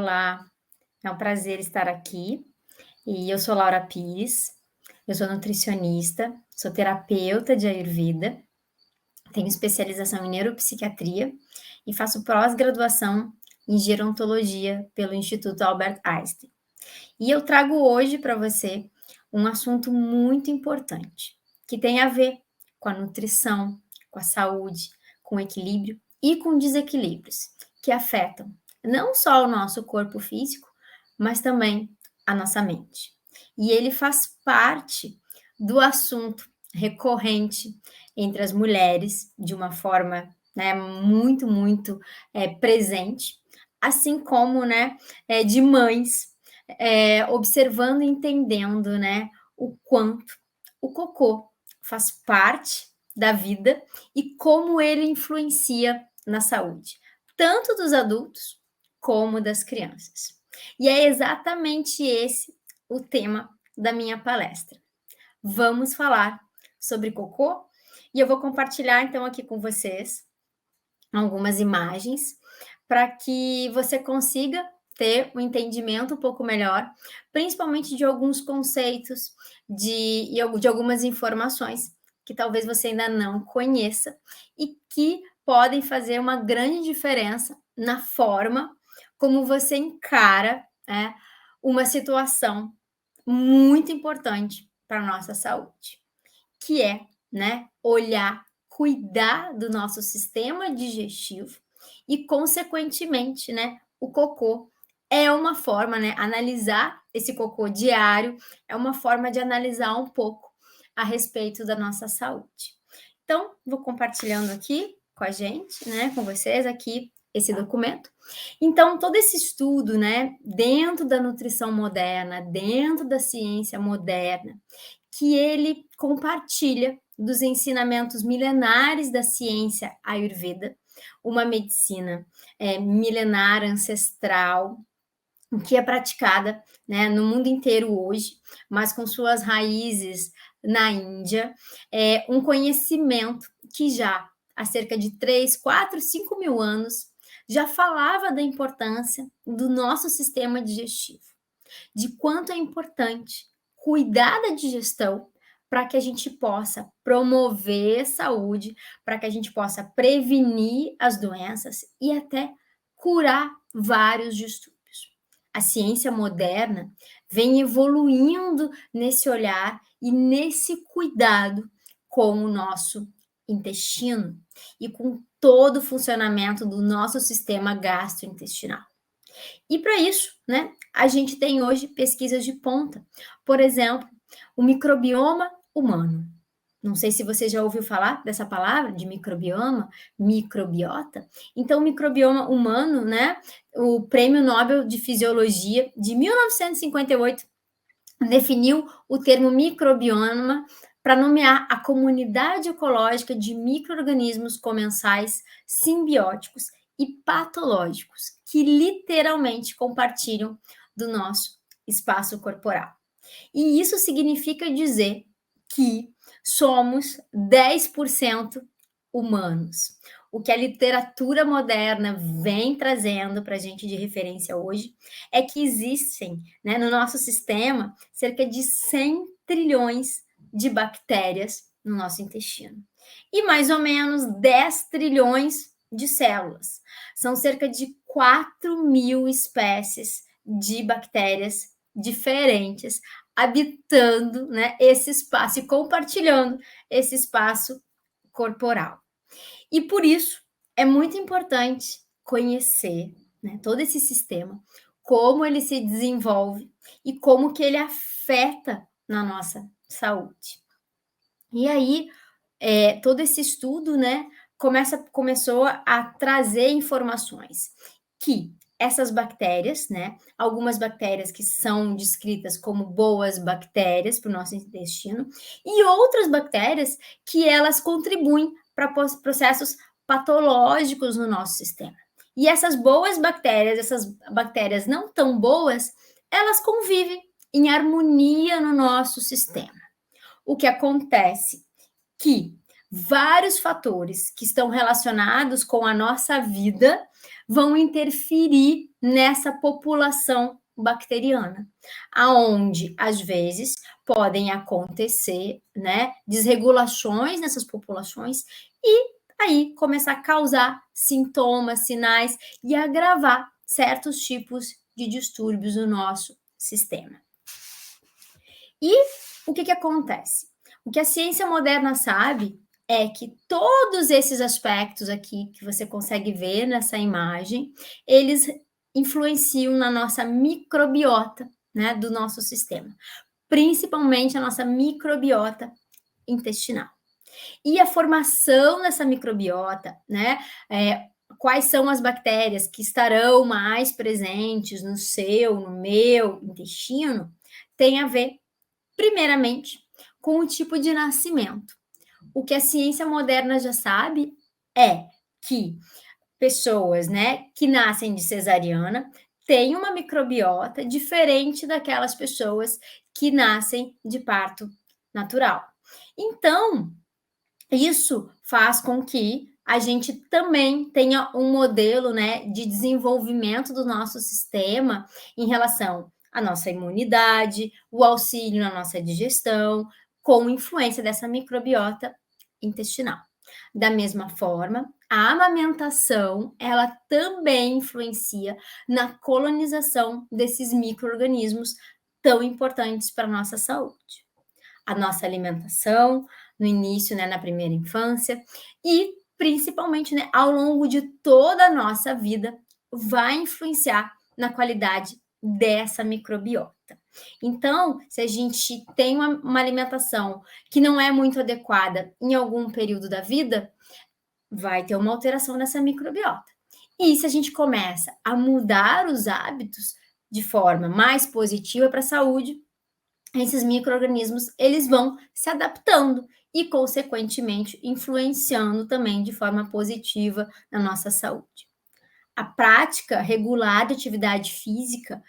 Olá, é um prazer estar aqui. E eu sou Laura Pires, eu sou nutricionista, sou terapeuta de Ayurveda, tenho especialização em neuropsiquiatria e faço pós-graduação em gerontologia pelo Instituto Albert Einstein. E eu trago hoje para você um assunto muito importante, que tem a ver com a nutrição, com a saúde, com o equilíbrio e com desequilíbrios que afetam não só o nosso corpo físico, mas também a nossa mente. E ele faz parte do assunto recorrente entre as mulheres, de uma forma muito presente, assim como de mães, observando e entendendo o quanto o cocô faz parte da vida e como ele influencia na saúde, tanto dos adultos como das crianças. E é exatamente esse o tema da minha palestra. Vamos falar sobre cocô e eu vou compartilhar então aqui com vocês algumas imagens para que você consiga ter um entendimento um pouco melhor, principalmente de alguns conceitos, de algumas informações que talvez você ainda não conheça e que podem fazer uma grande diferença na forma como você encara uma situação muito importante para a nossa saúde, que é olhar, cuidar do nosso sistema digestivo e, consequentemente, o cocô é uma forma, analisar esse cocô diário é uma forma de analisar um pouco a respeito da nossa saúde. Então, vou compartilhando aqui com a gente, com vocês aqui, esse documento. Então, todo esse estudo, dentro da nutrição moderna, dentro da ciência moderna, que ele compartilha dos ensinamentos milenares da ciência Ayurveda, uma medicina milenar, ancestral, que é praticada no mundo inteiro hoje, mas com suas raízes na Índia, um conhecimento que já há cerca de 3, 4, 5 mil anos já falava da importância do nosso sistema digestivo, de quanto é importante cuidar da digestão para que a gente possa promover saúde, para que a gente possa prevenir as doenças e até curar vários distúrbios. A ciência moderna vem evoluindo nesse olhar e nesse cuidado com o nosso intestino e com todo o funcionamento do nosso sistema gastrointestinal. E para isso, a gente tem hoje pesquisas de ponta. Por exemplo, o microbioma humano. Não sei se você já ouviu falar dessa palavra, de microbioma, microbiota. Então, o microbioma humano, o Prêmio Nobel de Fisiologia de 1958 definiu o termo microbioma para nomear a comunidade ecológica de micro-organismos comensais simbióticos e patológicos que literalmente compartilham do nosso espaço corporal. E isso significa dizer que somos 10% humanos. O que a literatura moderna vem trazendo para a gente de referência hoje é que existem, no nosso sistema, cerca de 100 trilhões de bactérias no nosso intestino. E mais ou menos 10 trilhões de células. São cerca de 4 mil espécies de bactérias diferentes habitando esse espaço e compartilhando esse espaço corporal. E por isso é muito importante conhecer todo esse sistema, como ele se desenvolve e como que ele afeta na nossa saúde. E aí, todo esse estudo começou a trazer informações que essas bactérias, algumas bactérias que são descritas como boas bactérias para o nosso intestino, e outras bactérias que elas contribuem para processos patológicos no nosso sistema. E essas boas bactérias, essas bactérias não tão boas, elas convivem em harmonia no nosso sistema. O que acontece? Que vários fatores que estão relacionados com a nossa vida vão interferir nessa população bacteriana, aonde às vezes podem acontecer, né, desregulações nessas populações e aí começar a causar sintomas, sinais e agravar certos tipos de distúrbios no nosso sistema. E o que acontece? O que a ciência moderna sabe é que todos esses aspectos aqui que você consegue ver nessa imagem, eles influenciam na nossa microbiota, né, do nosso sistema, principalmente a nossa microbiota intestinal. E a formação dessa microbiota, né, quais são as bactérias que estarão mais presentes no seu, no meu intestino, tem a ver, primeiramente, com o tipo de nascimento. O que a ciência moderna já sabe é que pessoas, né, que nascem de cesariana têm uma microbiota diferente daquelas pessoas que nascem de parto natural. Então, isso faz com que a gente também tenha um modelo, né, de desenvolvimento do nosso sistema em relação à nossa imunidade, o auxílio na nossa digestão, com influência dessa microbiota intestinal. Da mesma forma, a amamentação, ela também influencia na colonização desses micro-organismos tão importantes para a nossa saúde. A nossa alimentação, no início, né, na primeira infância, e principalmente, né, ao longo de toda a nossa vida, vai influenciar na qualidade dessa microbiota. Então, se a gente tem uma alimentação que não é muito adequada em algum período da vida, vai ter uma alteração nessa microbiota. E se a gente começa a mudar os hábitos de forma mais positiva para a saúde, esses micro-organismos, eles vão se adaptando e, consequentemente, influenciando também de forma positiva na nossa saúde. A prática regular de atividade física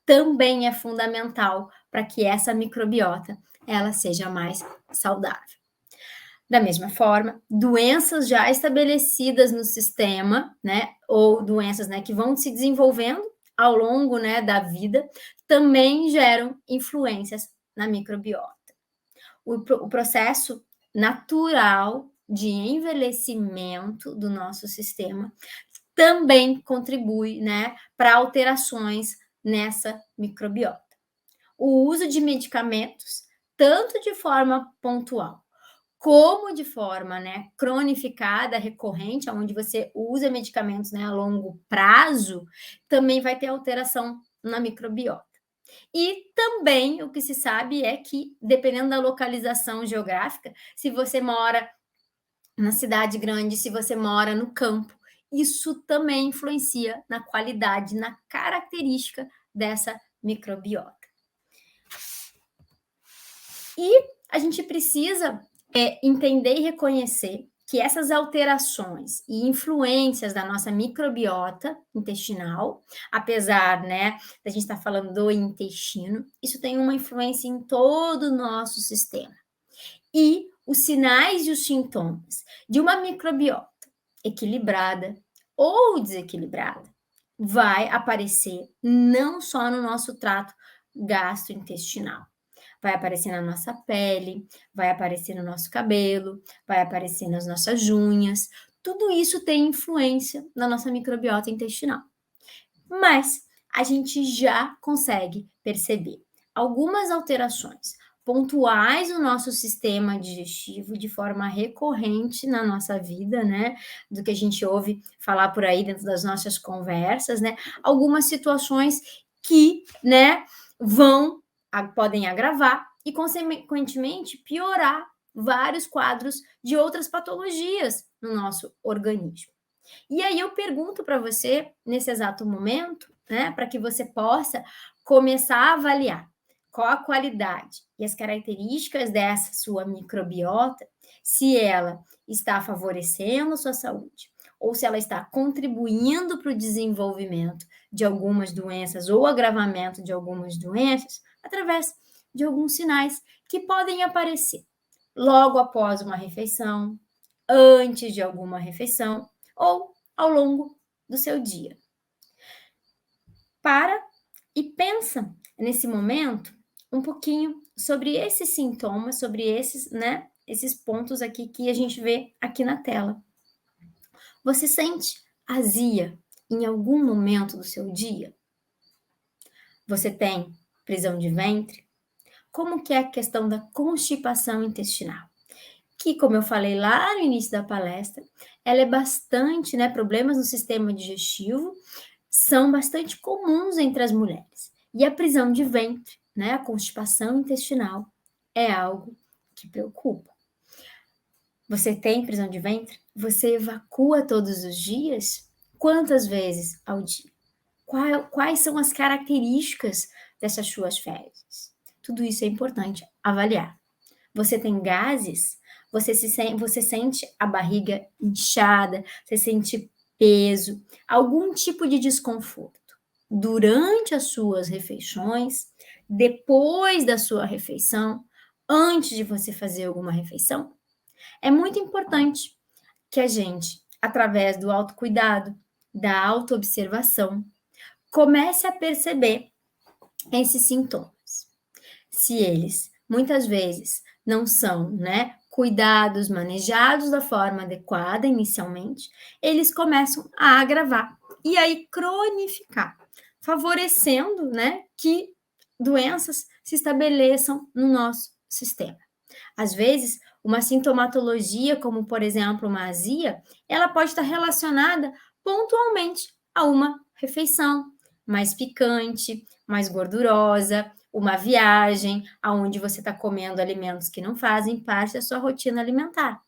também é fundamental para que essa microbiota ela seja mais saudável. Da mesma forma, doenças já estabelecidas no sistema, né, ou doenças, né, que vão se desenvolvendo ao longo, né, da vida, também geram influências na microbiota. O processo natural de envelhecimento do nosso sistema também contribui, né, para alterações nessa microbiota. O uso de medicamentos, tanto de forma pontual como de forma, né, cronificada, recorrente, onde você usa medicamentos, né, a longo prazo, também vai ter alteração na microbiota. E também o que se sabe é que, dependendo da localização geográfica, se você mora na cidade grande, se você mora no campo, isso também influencia na qualidade, na característica dessa microbiota. E a gente precisa entender e reconhecer que essas alterações e influências da nossa microbiota intestinal, apesar, né, da gente estar falando do intestino, isso tem uma influência em todo o nosso sistema. E os sinais e os sintomas de uma microbiota equilibrada ou desequilibrada vai aparecer não só no nosso trato gastrointestinal, vai aparecer na nossa pele, vai aparecer no nosso cabelo, vai aparecer nas nossas unhas. Tudo isso tem influência na nossa microbiota intestinal. Mas a gente já consegue perceber algumas alterações pontuais no nosso sistema digestivo de forma recorrente na nossa vida, né? Do que a gente ouve falar por aí dentro das nossas conversas, né? Algumas situações que, né, podem agravar e, consequentemente, piorar vários quadros de outras patologias no nosso organismo. E aí eu pergunto para você, nesse exato momento, né, para que você possa começar a avaliar qual a qualidade e as características dessa sua microbiota, se ela está favorecendo a sua saúde ou se ela está contribuindo para o desenvolvimento de algumas doenças ou agravamento de algumas doenças, através de alguns sinais que podem aparecer logo após uma refeição, antes de alguma refeição ou ao longo do seu dia. Para e pensa nesse momento um pouquinho sobre esses sintomas, sobre esses pontos aqui que a gente vê aqui na tela. Você sente azia em algum momento do seu dia? Você tem prisão de ventre? Como que é a questão da constipação intestinal? Que, como eu falei lá no início da palestra, ela é bastante, problemas no sistema digestivo são bastante comuns entre as mulheres. E a prisão de ventre, a constipação intestinal, é algo que preocupa. Você tem prisão de ventre? Você evacua todos os dias? Quantas vezes ao dia? Quais são as características dessas suas fezes? Tudo isso é importante avaliar. Você tem gases? Você sente a barriga inchada? Você sente peso? Algum tipo de desconforto? Durante as suas refeições? Depois da sua refeição? Antes de você fazer alguma refeição? É muito importante que a gente, através do autocuidado, da autoobservação, comece a perceber esses sintomas. Se eles, muitas vezes, não são, cuidados, manejados da forma adequada inicialmente, eles começam a agravar e aí cronificar, favorecendo, que doenças se estabeleçam no nosso sistema. Às vezes, uma sintomatologia, como por exemplo uma azia, ela pode estar relacionada pontualmente a uma refeição mais picante, mais gordurosa, uma viagem, aonde você está comendo alimentos que não fazem parte da sua rotina alimentar.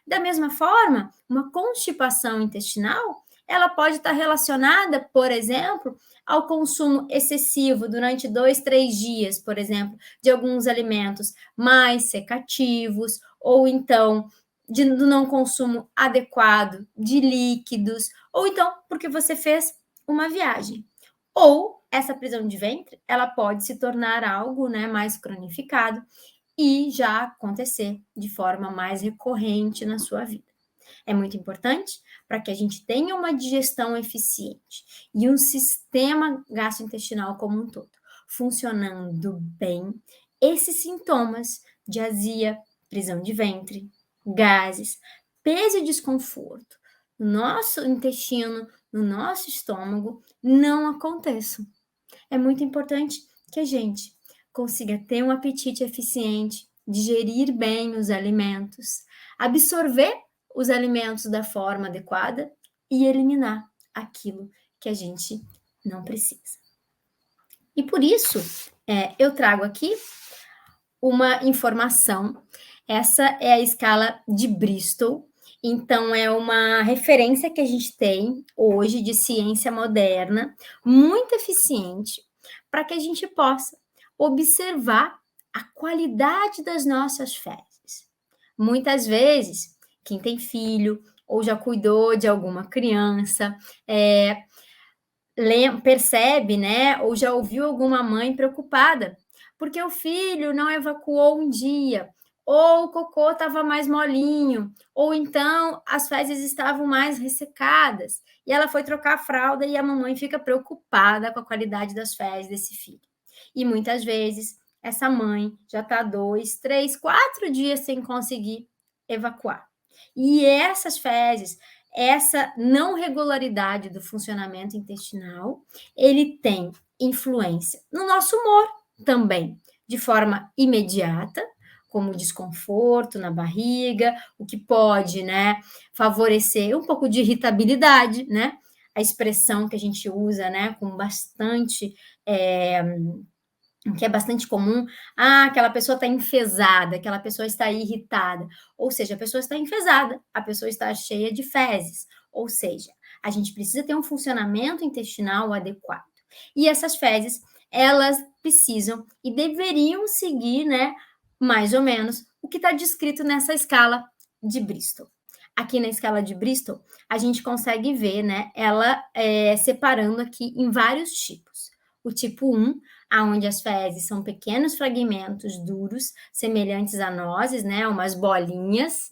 Da mesma forma, uma constipação intestinal, ela pode estar relacionada, por exemplo, ao consumo excessivo durante 2, 3 dias, por exemplo, de alguns alimentos mais secativos, ou então do não consumo adequado de líquidos, ou então porque você fez uma viagem. Ou essa prisão de ventre, ela pode se tornar algo, mais cronificado e já acontecer de forma mais recorrente na sua vida. É muito importante para que a gente tenha uma digestão eficiente e um sistema gastrointestinal como um todo funcionando bem. Esses sintomas de azia, prisão de ventre, gases, peso e desconforto no nosso intestino, no nosso estômago, não aconteçam. É muito importante que a gente consiga ter um apetite eficiente, digerir bem os alimentos, absorver os alimentos da forma adequada e eliminar aquilo que a gente não precisa. E por isso, eu trago aqui uma informação. Essa é a escala de Bristol. Então, é uma referência que a gente tem hoje de ciência moderna, muito eficiente, para que a gente possa observar a qualidade das nossas fezes. Muitas vezes, quem tem filho ou já cuidou de alguma criança, percebe, ou já ouviu alguma mãe preocupada, porque o filho não evacuou um dia, ou o cocô estava mais molinho, ou então as fezes estavam mais ressecadas, e ela foi trocar a fralda e a mamãe fica preocupada com a qualidade das fezes desse filho. E muitas vezes essa mãe já está 2, 3, 4 dias sem conseguir evacuar. E essas fezes, essa não regularidade do funcionamento intestinal, ele tem influência no nosso humor também, de forma imediata, como desconforto na barriga, o que pode, favorecer um pouco de irritabilidade, a expressão que a gente usa, com bastante, que é bastante comum, aquela pessoa está enfesada, aquela pessoa está irritada, ou seja, a pessoa está enfesada, a pessoa está cheia de fezes, ou seja, a gente precisa ter um funcionamento intestinal adequado. E essas fezes, elas precisam e deveriam seguir, mais ou menos, o que está descrito nessa escala de Bristol. Aqui na escala de Bristol, a gente consegue ver, ela separando aqui em vários tipos. O tipo 1, onde as fezes são pequenos fragmentos duros, semelhantes a nozes, umas bolinhas,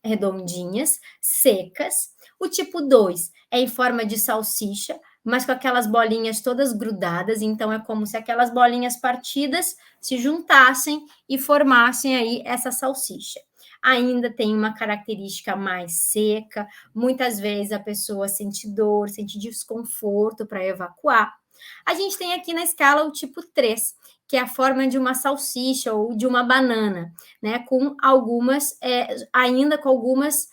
redondinhas, secas. O tipo 2 é em forma de salsicha, mas com aquelas bolinhas todas grudadas, então é como se aquelas bolinhas partidas se juntassem e formassem aí essa salsicha. Ainda tem uma característica mais seca, muitas vezes a pessoa sente dor, sente desconforto para evacuar. A gente tem aqui na escala o tipo 3, que é a forma de uma salsicha ou de uma banana, né? Com algumas, ainda com algumas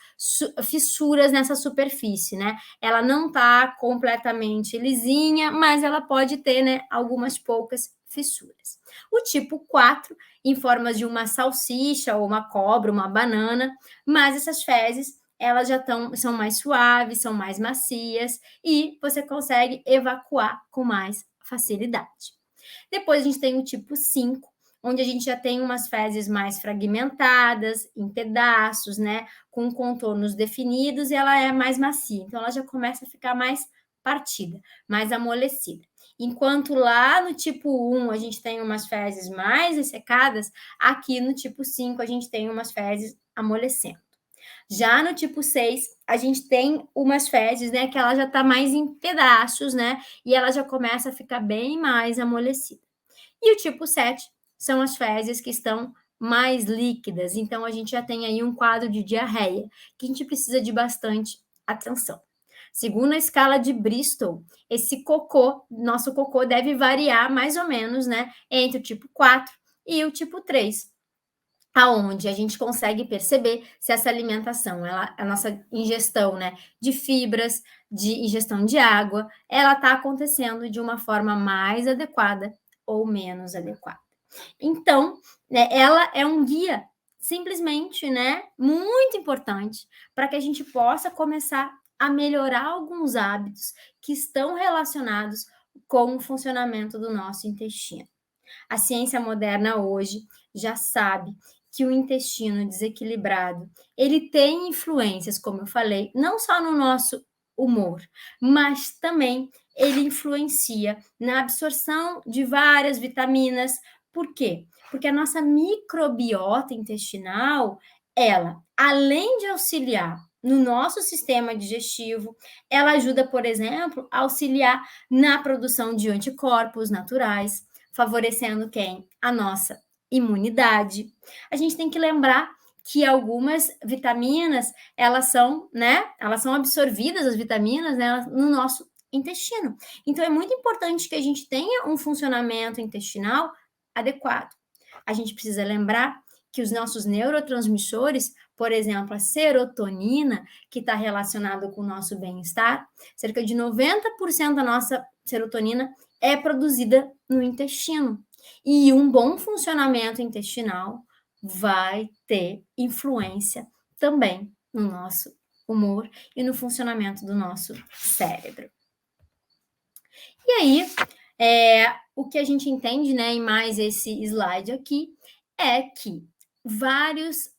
fissuras nessa superfície, né? Ela não está completamente lisinha, mas ela pode ter, né, algumas poucas fissuras. O tipo 4, em formas de uma salsicha ou uma cobra, uma banana, mas essas fezes elas já são mais suaves, são mais macias e você consegue evacuar com mais facilidade. Depois a gente tem o tipo 5, onde a gente já tem umas fezes mais fragmentadas, em pedaços, né, com contornos definidos, e ela é mais macia, então ela já começa a ficar mais partida, mais amolecida. Enquanto lá no tipo 1 a gente tem umas fezes mais ressecadas, aqui no tipo 5 a gente tem umas fezes amolecendo. Já no tipo 6, a gente tem umas fezes, né, que ela já está mais em pedaços, né, e ela já começa a ficar bem mais amolecida. E o tipo 7 são as fezes que estão mais líquidas, então a gente já tem aí um quadro de diarreia, que a gente precisa de bastante atenção. Segundo a escala de Bristol, esse cocô, nosso cocô deve variar mais ou menos, né, entre o tipo 4 e o tipo 3, aonde a gente consegue perceber se essa alimentação, a nossa ingestão, né, de fibras, de ingestão de água, ela está acontecendo de uma forma mais adequada ou menos adequada. Então, né, ela é um guia, simplesmente, né, muito importante para que a gente possa começar a melhorar alguns hábitos que estão relacionados com o funcionamento do nosso intestino. A ciência moderna hoje já sabe que o intestino desequilibrado, ele tem influências, como eu falei, não só no nosso humor, mas também ele influencia na absorção de várias vitaminas. Por quê? Porque a nossa microbiota intestinal, ela, além de auxiliar no nosso sistema digestivo, ela ajuda, por exemplo, a auxiliar na produção de anticorpos naturais, favorecendo quem? A nossa imunidade. A gente tem que lembrar que algumas vitaminas, elas são, né? Elas são absorvidas, as vitaminas, né, no nosso intestino. Então é muito importante que a gente tenha um funcionamento intestinal adequado. A gente precisa lembrar que os nossos neurotransmissores, por exemplo, a serotonina, que está relacionado com o nosso bem-estar, cerca de 90% da nossa serotonina é produzida no intestino. E um bom funcionamento intestinal vai ter influência também no nosso humor e no funcionamento do nosso cérebro. E aí, o que a gente entende, né, em mais esse slide aqui, é que vários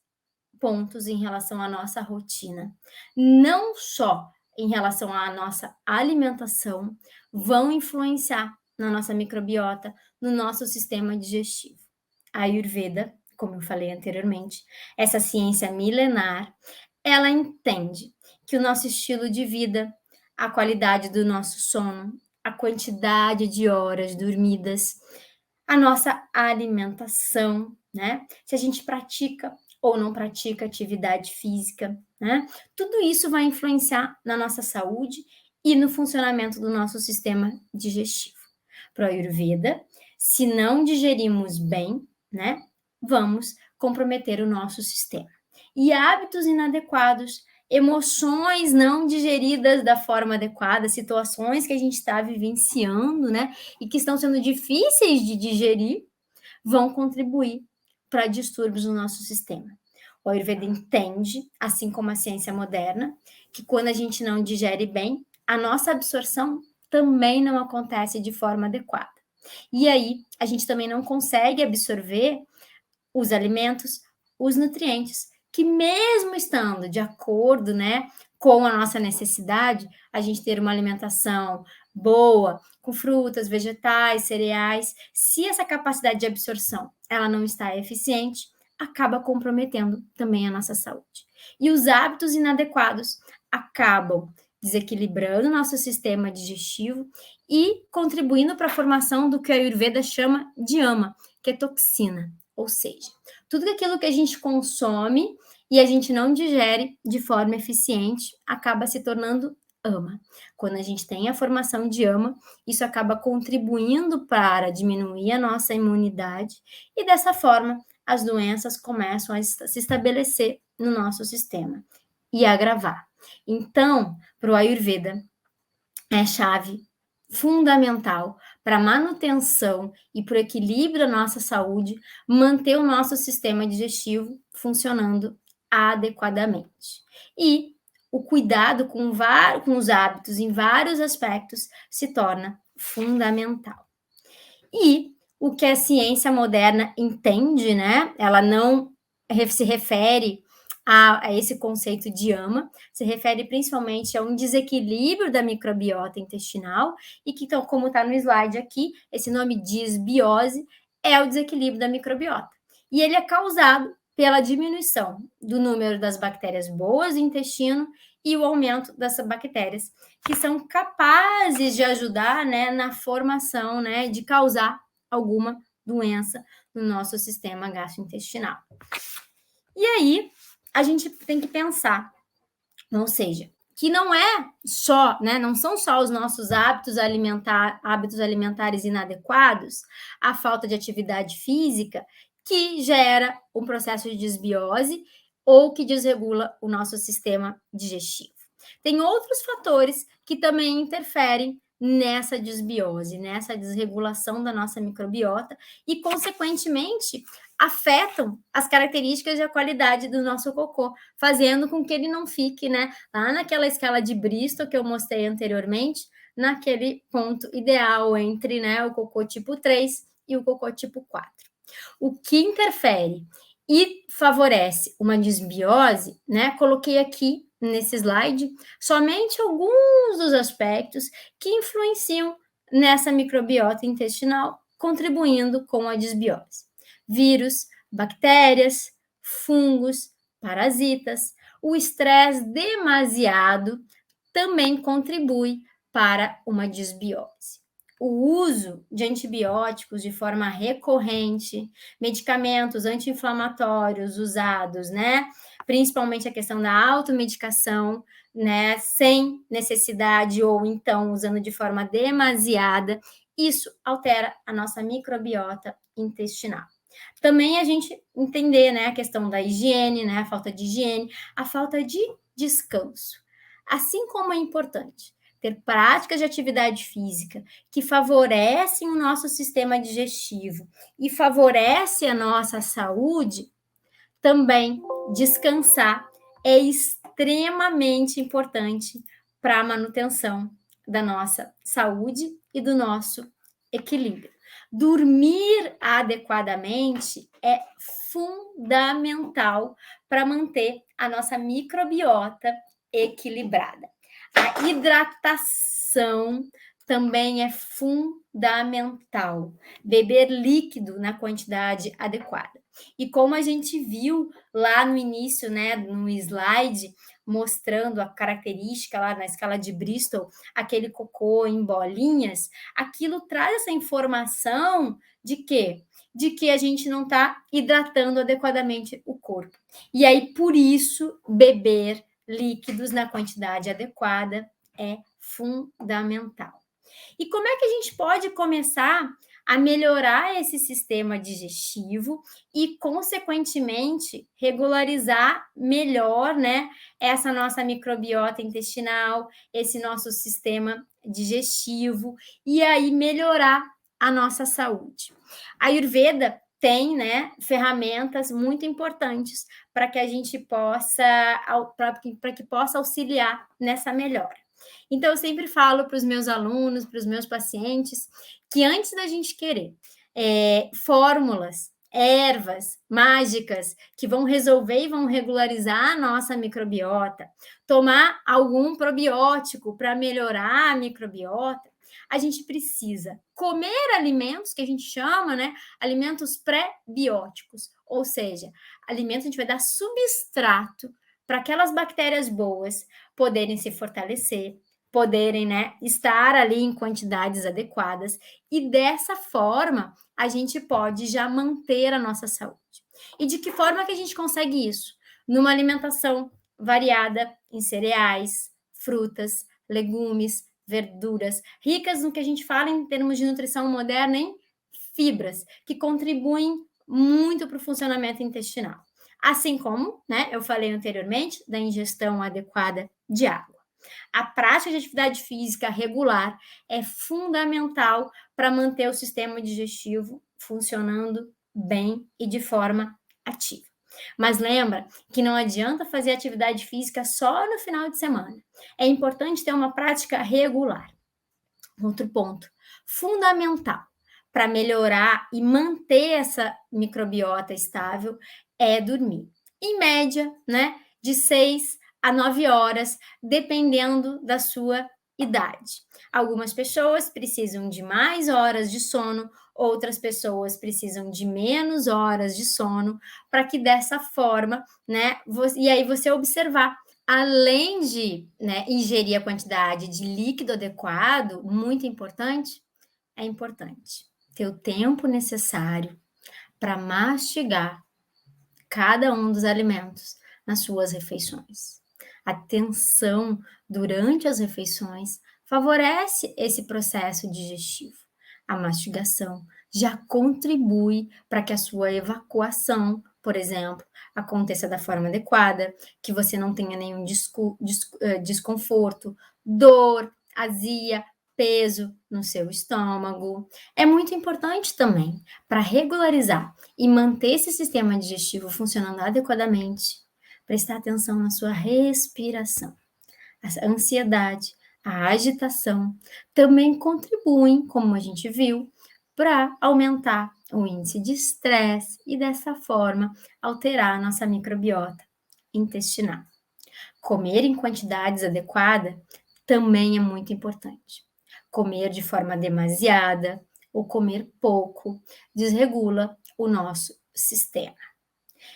pontos em relação à nossa rotina, não só em relação à nossa alimentação, vão influenciar na nossa microbiota, no nosso sistema digestivo. A Ayurveda, como eu falei anteriormente, essa ciência milenar, ela entende que o nosso estilo de vida, a qualidade do nosso sono, a quantidade de horas dormidas, a nossa alimentação, né? Se a gente pratica ou não pratica atividade física, né? Tudo isso vai influenciar na nossa saúde e no funcionamento do nosso sistema digestivo. Para o Ayurveda, se não digerimos bem, né, vamos comprometer o nosso sistema. E hábitos inadequados, emoções não digeridas da forma adequada, situações que a gente está vivenciando, né, e que estão sendo difíceis de digerir, vão contribuir para distúrbios no nosso sistema. O Ayurveda entende, assim como a ciência moderna, que quando a gente não digere bem, a nossa absorção também não acontece de forma adequada. E aí, a gente também não consegue absorver os alimentos, os nutrientes, que mesmo estando de acordo, né, com a nossa necessidade, a gente ter uma alimentação boa, com frutas, vegetais, cereais, se essa capacidade de absorção ela não está eficiente, acaba comprometendo também a nossa saúde. E os hábitos inadequados acabam desequilibrando nosso sistema digestivo e contribuindo para a formação do que a Ayurveda chama de ama, que é toxina, ou seja, tudo aquilo que a gente consome e a gente não digere de forma eficiente acaba se tornando ama. Quando a gente tem a formação de ama, isso acaba contribuindo para diminuir a nossa imunidade e dessa forma as doenças começam a se estabelecer no nosso sistema e agravar. Então, para o Ayurveda, é chave fundamental para a manutenção e para o equilíbrio da nossa saúde, manter o nosso sistema digestivo funcionando adequadamente. E o cuidado com os hábitos em vários aspectos se torna fundamental. E o que a ciência moderna entende, né? Ela não se refere a esse conceito de ama, se refere principalmente a um desequilíbrio da microbiota intestinal, e que, então, como está no slide aqui, esse nome disbiose é o desequilíbrio da microbiota. E ele é causado pela diminuição do número das bactérias boas do intestino e o aumento dessas bactérias que são capazes de ajudar, né, na formação, né, de causar alguma doença no nosso sistema gastrointestinal. E aí, a gente tem que pensar, ou seja, que não é só, né, não são só os nossos hábitos alimentares inadequados, a falta de atividade física, que gera um processo de desbiose ou que desregula o nosso sistema digestivo. Tem outros fatores que também interferem nessa desbiose, nessa desregulação da nossa microbiota e, consequentemente, afetam as características e a qualidade do nosso cocô, fazendo com que ele não fique, né, lá naquela escala de Bristol que eu mostrei anteriormente, naquele ponto ideal entre, né, o cocô tipo 3 e o cocô tipo 4. O que interfere e favorece uma desbiose, né, coloquei aqui nesse slide somente alguns dos aspectos que influenciam nessa microbiota intestinal, contribuindo com a desbiose. Vírus, bactérias, fungos, parasitas, o estresse demasiado também contribui para uma desbiose. O uso de antibióticos de forma recorrente, medicamentos anti-inflamatórios usados, né? Principalmente a questão da automedicação, né? Sem necessidade ou então usando de forma demasiada, isso altera a nossa microbiota intestinal. Também a gente entender, né, a questão da higiene, né, a falta de higiene, a falta de descanso. Assim como é importante ter práticas de atividade física que favorecem o nosso sistema digestivo e favorece a nossa saúde, também descansar é extremamente importante para a manutenção da nossa saúde e do nosso equilíbrio. Dormir adequadamente é fundamental para manter a nossa microbiota equilibrada. A hidratação também é fundamental. Beber líquido na quantidade adequada. E como a gente viu lá no início, né, no slide, mostrando a característica lá na escala de Bristol, aquele cocô em bolinhas, aquilo traz essa informação de quê? De que a gente não está hidratando adequadamente o corpo. E aí, por isso, beber líquidos na quantidade adequada é fundamental. E como é que a gente pode começar a melhorar esse sistema digestivo e, consequentemente, regularizar melhor, né, essa nossa microbiota intestinal, esse nosso sistema digestivo e aí melhorar a nossa saúde. A Ayurveda tem, né, ferramentas muito importantes para que a gente possa, para que possa auxiliar nessa melhora. Então, eu sempre falo para os meus alunos, para os meus pacientes, que antes da gente querer fórmulas, ervas mágicas que vão resolver e vão regularizar a nossa microbiota, tomar algum probiótico para melhorar a microbiota, a gente precisa comer alimentos que a gente chama, né, alimentos pré-bióticos, ou seja, alimentos a gente vai dar substrato para aquelas bactérias boas poderem se fortalecer, poderem, né, estar ali em quantidades adequadas, e dessa forma a gente pode já manter a nossa saúde. E de que forma que a gente consegue isso? Numa alimentação variada em cereais, frutas, legumes, verduras, ricas no que a gente fala em termos de nutrição moderna em fibras, que contribuem muito para o funcionamento intestinal. Assim como, né, eu falei anteriormente, da ingestão adequada de água. A prática de atividade física regular é fundamental para manter o sistema digestivo funcionando bem e de forma ativa. Mas lembra que não adianta fazer atividade física só no final de semana. É importante ter uma prática regular. Outro ponto fundamental para melhorar e manter essa microbiota estável é dormir. Em média, né, de 6 a 9 horas, dependendo da sua idade. Algumas pessoas precisam de mais horas de sono, outras pessoas precisam de menos horas de sono, para que dessa forma, né, e aí você observar além de, né, ingerir a quantidade de líquido adequado, muito importante, é importante ter o tempo necessário para mastigar cada um dos alimentos nas suas refeições. A tensão durante as refeições favorece esse processo digestivo. A mastigação já contribui para que a sua evacuação, por exemplo, aconteça da forma adequada, que você não tenha nenhum desconforto, dor, azia, peso no seu estômago. É muito importante também para regularizar e manter esse sistema digestivo funcionando adequadamente, prestar atenção na sua respiração. A ansiedade, a agitação também contribuem, como a gente viu, para aumentar o índice de estresse e dessa forma alterar a nossa microbiota intestinal. Comer em quantidades adequadas também é muito importante. Comer de forma demasiada ou comer pouco desregula o nosso sistema.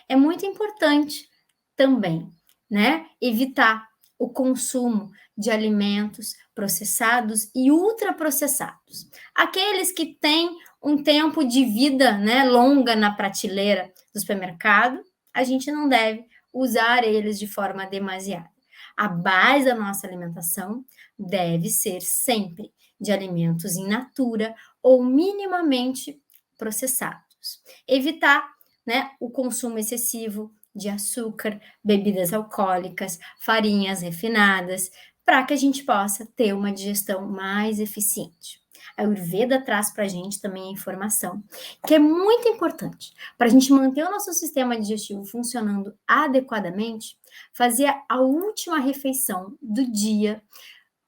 É muito importante também, né, evitar o consumo de alimentos processados e ultraprocessados. Aqueles que têm um tempo de vida, né, longa na prateleira do supermercado, a gente não deve usar eles de forma demasiada. A base da nossa alimentação deve ser sempre de alimentos in natura ou minimamente processados. Evitar, né, o consumo excessivo de açúcar, bebidas alcoólicas, farinhas refinadas, para que a gente possa ter uma digestão mais eficiente. A Ayurveda traz para a gente também a informação que é muito importante para a gente manter o nosso sistema digestivo funcionando adequadamente, fazer a última refeição do dia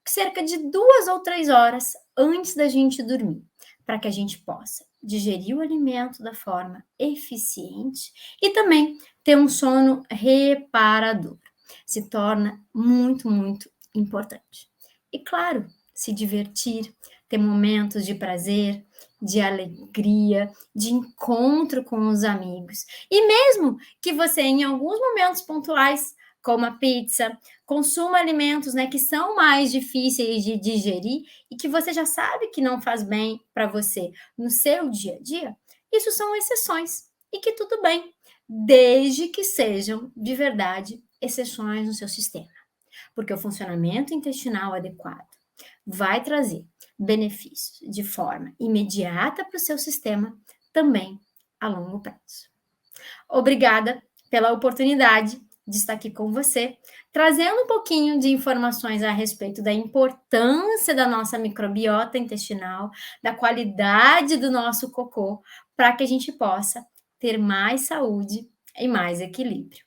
cerca de 2 ou 3 horas antes da gente dormir, para que a gente possa digerir o alimento da forma eficiente e também ter um sono reparador. Se torna muito, muito importante. E claro, se divertir, ter momentos de prazer, de alegria, de encontro com os amigos. E mesmo que você, em alguns momentos pontuais, coma pizza, consuma alimentos, né, que são mais difíceis de digerir e que você já sabe que não faz bem para você no seu dia a dia, isso são exceções e que tudo bem, desde que sejam de verdade exceções no seu sistema, porque o funcionamento intestinal adequado vai trazer benefícios de forma imediata para o seu sistema, também a longo prazo. Obrigada pela oportunidade de estar aqui com você, trazendo um pouquinho de informações a respeito da importância da nossa microbiota intestinal, da qualidade do nosso cocô, para que a gente possa ter mais saúde e mais equilíbrio.